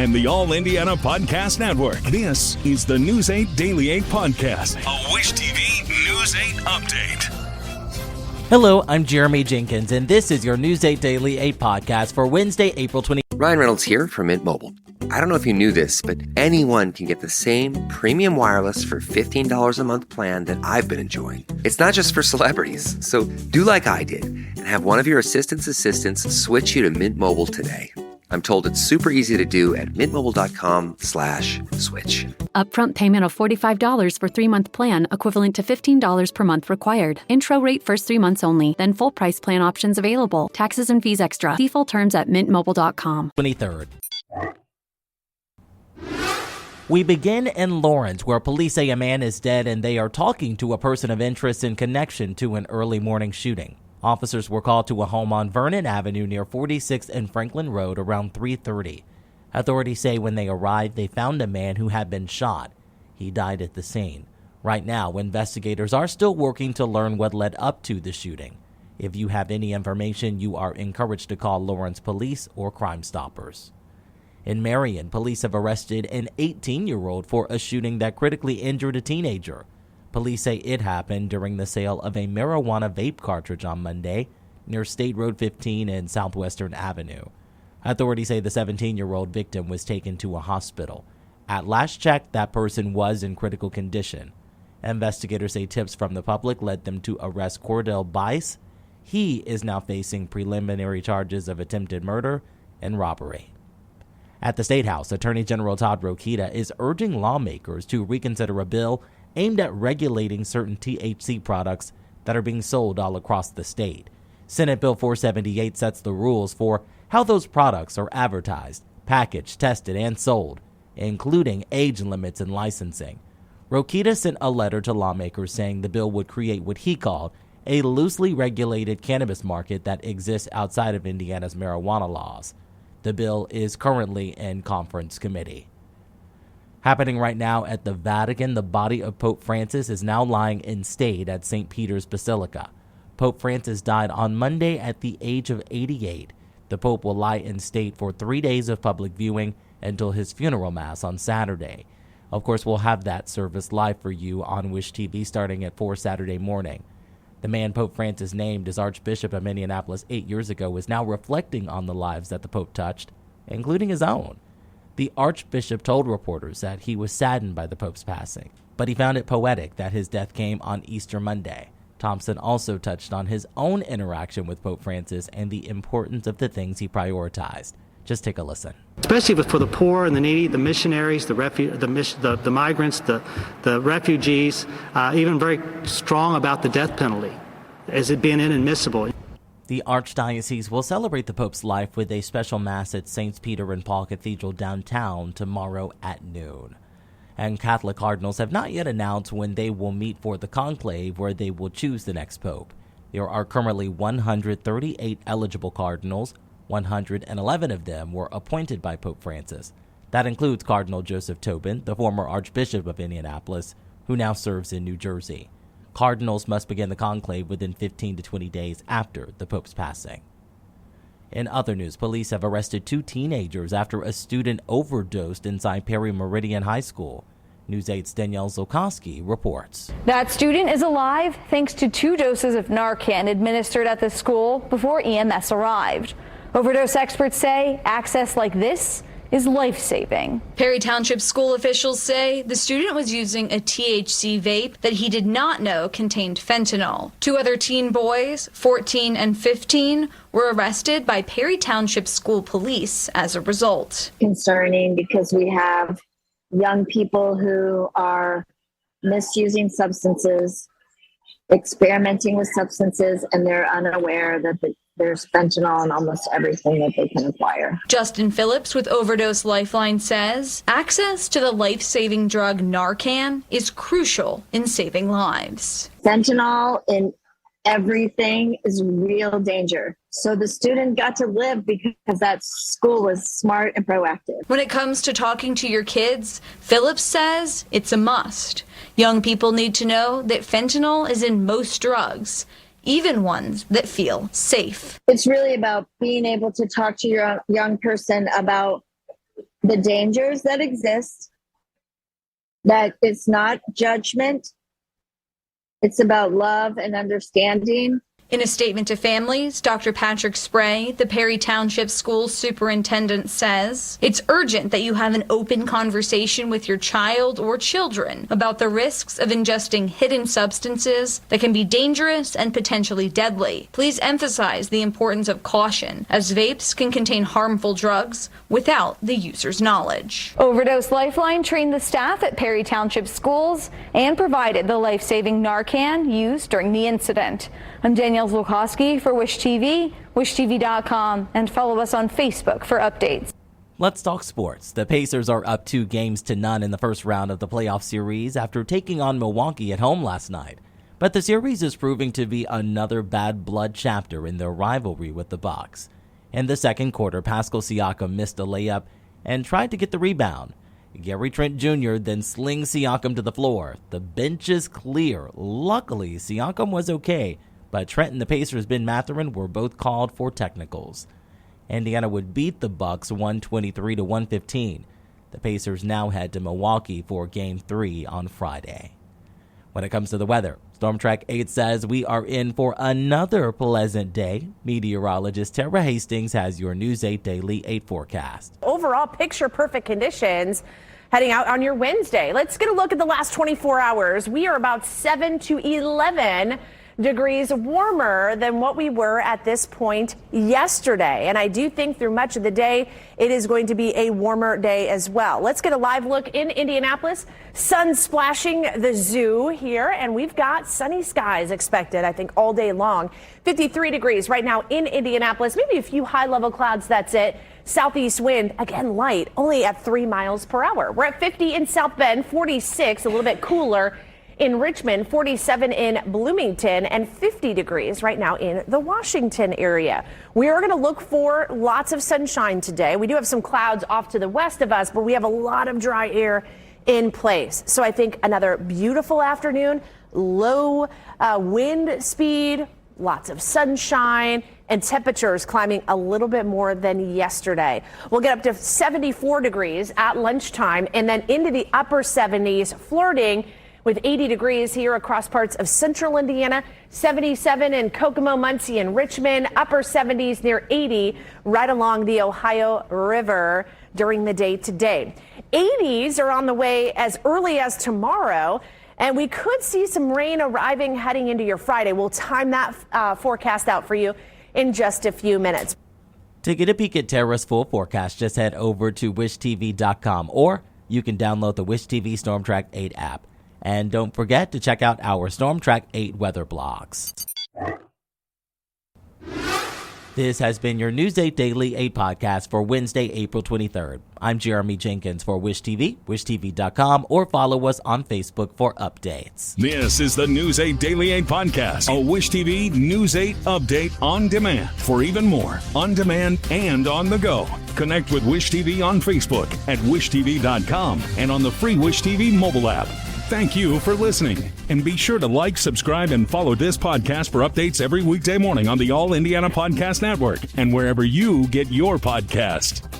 and the All Indiana Podcast Network. This is the News 8 Daily 8 Podcast, a Wish TV News 8 update. Hello, I'm Jeremy Jenkins, and this is your News 8 Daily 8 Podcast for Wednesday, April 20. Ryan Reynolds here from Mint Mobile. I don't know if you knew this, but anyone can get the same premium wireless for $15 a month plan that I've been enjoying. It's not just for celebrities, so do like I did and have one of your assistants switch you to Mint Mobile today. I'm told it's super easy to do at mintmobile.com/switch. Upfront payment of $45 for 3-month plan, equivalent to $15 per month required. Intro rate first 3 months only, then full price plan options available. Taxes and fees extra. See full terms at mintmobile.com. 23rd. We begin in Lawrence, where police say a man is dead and they are talking to a person of interest in connection to an early morning shooting. Officers were called to a home on Vernon Avenue near 46th and Franklin Road around 3:30. Authorities say when they arrived, they found a man who had been shot. He died at the scene. Right now, investigators are still working to learn what led up to the shooting. If you have any information, you are encouraged to call Lawrence Police or Crime Stoppers. In Marion, police have arrested an 18-year-old for a shooting that critically injured a teenager. Police say it happened during the sale of a marijuana vape cartridge on Monday near State Road 15 and Southwestern Avenue. Authorities say the 17-year-old victim was taken to a hospital. At last check, that person was in critical condition. Investigators say tips from the public led them to arrest Cordell Bice. He is now facing preliminary charges of attempted murder and robbery. At the State House, Attorney General Todd Rokita is urging lawmakers to reconsider a bill aimed at regulating certain THC products that are being sold all across the state. Senate Bill 478 sets the rules for how those products are advertised, packaged, tested, and sold, including age limits and licensing. Rokita sent a letter to lawmakers saying the bill would create what he called a loosely regulated cannabis market that exists outside of Indiana's marijuana laws. The bill is currently in conference committee. Happening right now at the Vatican, the body of Pope Francis is now lying in state at St. Peter's Basilica. Pope Francis died on Monday at the age of 88. The Pope will lie in state for 3 days of public viewing until his funeral mass on Saturday. Of course, we'll have that service live for you on Wish TV starting at 4 Saturday morning. The man Pope Francis named as Archbishop of Minneapolis 8 years ago is now reflecting on the lives that the Pope touched, including his own. The Archbishop told reporters that he was saddened by the Pope's passing, but he found it poetic that his death came on Easter Monday. Thompson also touched on his own interaction with Pope Francis and the importance of the things he prioritized. Just take a listen. Especially for the poor and the needy, the missionaries, the migrants, the refugees, even very strong about the death penalty as it being inadmissible. The Archdiocese will celebrate the Pope's life with a special Mass at St. Peter and Paul Cathedral downtown tomorrow at noon. And Catholic cardinals have not yet announced when they will meet for the conclave where they will choose the next Pope. There are currently 138 eligible cardinals. 111 of them were appointed by Pope Francis. That includes Cardinal Joseph Tobin, the former Archbishop of Indianapolis, who now serves in New Jersey. Cardinals must begin the conclave within 15 to 20 days after the Pope's passing. In other news, police have arrested 2 teenagers after a student overdosed inside Perry Meridian High School. News 8's Danielle Zolkowski reports. That student is alive thanks to 2 doses of Narcan administered at the school before EMS arrived. Overdose experts say access like this is life-saving. Perry Township school officials say the student was using a THC vape that he did not know contained fentanyl. 2 other teen boys, 14 and 15, were arrested by Perry Township school police as a result. Concerning because we have young people who are misusing substances, experimenting with substances, and they're unaware that there's fentanyl in almost everything that they can acquire. Justin Phillips with Overdose Lifeline says access to the life-saving drug Narcan is crucial in saving lives. Fentanyl in everything is real danger. So the student got to live because that school was smart and proactive. When it comes to talking to your kids, Phillips says it's a must. Young people need to know that fentanyl is in most drugs, even ones that feel safe. It's really about being able to talk to your young person about the dangers that exist, that it's not judgment, it's about love and understanding. In a statement to families, Dr. Patrick Spray, the Perry Township School Superintendent, says, "It's urgent that you have an open conversation with your child or children about the risks of ingesting hidden substances that can be dangerous and potentially deadly. Please emphasize the importance of caution, as vapes can contain harmful drugs without the user's knowledge." Overdose Lifeline trained the staff at Perry Township schools and provided the life-saving Narcan used during the incident. I'm Danielle Zolkowski for Wish TV, wishtv.com, and follow us on Facebook for updates. Let's talk sports. The Pacers are up 2-0 in the first round of the playoff series after taking on Milwaukee at home last night. But the series is proving to be another bad blood chapter in their rivalry with the Bucks. In the second quarter, Pascal Siakam missed a layup and tried to get the rebound. Gary Trent Jr. then slings Siakam to the floor. The bench is clear. Luckily, Siakam was okay, but Trent and the Pacers' Ben Mathurin were both called for technicals. Indiana would beat the Bucks 123-115. The Pacers now head to Milwaukee for Game 3 on Friday. When it comes to the weather, Storm Track 8 says we are in for another pleasant day. Meteorologist Tara Hastings has your News 8 Daily 8 forecast. Overall, picture-perfect conditions heading out on your Wednesday. Let's get a look at the last 24 hours. We are about 7 to 11 degrees warmer than what we were at this point yesterday. And I do think through much of the day, it is going to be a warmer day as well. Let's get a live look in Indianapolis. Sun splashing the zoo here, and we've got sunny skies expected, I think, all day long. 53 degrees right now in Indianapolis, maybe a few high-level clouds, that's it. Southeast wind, again, light, only at 3 miles per hour. We're at 50 in South Bend, 46, a little bit cooler in Richmond, 47 in Bloomington, and 50 degrees right now in the Washington area. We are going to look for lots of sunshine today. We do have some clouds off to the west of us, but we have a lot of dry air in place. So I think another beautiful afternoon, low wind speed, lots of sunshine, and temperatures climbing a little bit more than yesterday. We'll get up to 74 degrees at lunchtime and then into the upper 70s, flirting with 80 degrees here across parts of central Indiana, 77 in Kokomo, Muncie, and Richmond, upper 70s near 80 right along the Ohio River during the day today. 80s are on the way as early as tomorrow, and we could see some rain arriving heading into your Friday. We'll time that forecast out for you in just a few minutes. To get a peek at Tara's full forecast, just head over to wishtv.com, or you can download the Wish TV Storm Track 8 app. And don't forget to check out our Storm Track 8 weather blogs. This has been your News 8 Daily 8 podcast for Wednesday, April 23rd. I'm Jeremy Jenkins for Wish TV, wishtv.com, or follow us on Facebook for updates. This is the News 8 Daily 8 podcast, a Wish TV News 8 update on demand. For even more, on demand and on the go, connect with Wish TV on Facebook at wishtv.com and on the free Wish TV mobile app. Thank you for listening, and be sure to like, subscribe, and follow this podcast for updates every weekday morning on the All Indiana Podcast Network and wherever you get your podcast.